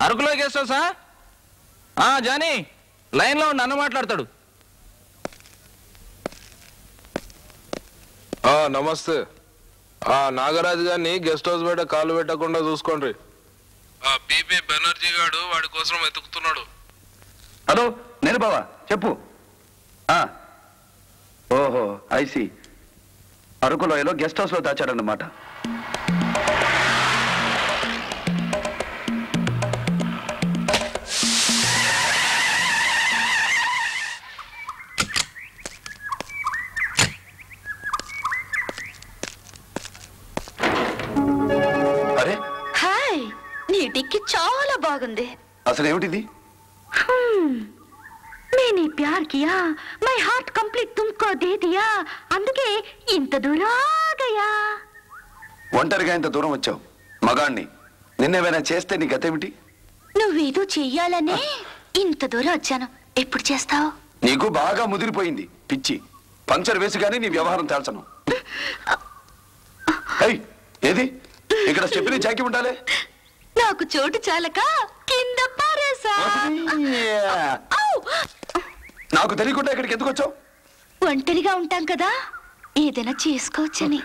అరకులో గెస్ట్ హౌసా? జానీ లైన్లో నన్ను మాట్లాడతాడు. నమస్తే. నాగరాజు గారిని గెస్ట్ హౌస్ బయట కాలు పెట్టకుండా చూసుకోండి. పీపీ బెనర్జీ గాడు వాడి కోసం వెతుకుతున్నాడు. హలో నేను బావా, చెప్పు. ఓహో ఐసి, అరకులోయలో గెస్ట్ హౌస్ లో దాచాడన్నమాట. అరే హాయ్, నీ టిక్కి చాలా బాగుంది. అసలు ఏమిటిది? मैंने प्यार किया, मैं हार्ट कंप्लीट तुमको दे दिया, అందుకే ఇంత దూరం ఆగయా. ఒంటరిగా ఇంత దూరం వచ్చావు, మగాణ్ణి. నిన్నేమైనా చేస్తే నీ గతేమిటి? నువ్వేదో చెయ్యాలనే ఇంత దూరం వచ్చాను. ఎప్పుడు చేస్తావు? నీకు బాగా ముదిరిపోయింది పిచ్చి. పంచర్ వేసి కానీ నీ వ్యవహారం తేల్చను. ఏది ఇక్కడ స్టెప్ని చాకి ఉండాలి. నాకు చోటు చాలక కింద పారేసా. నాకు తెలియకుండా ఇక్కడికి ఎందుకు వచ్చావు? ఒంటరిగా ఉంటాం కదా, ఏదైనా చేసుకోవచ్చని.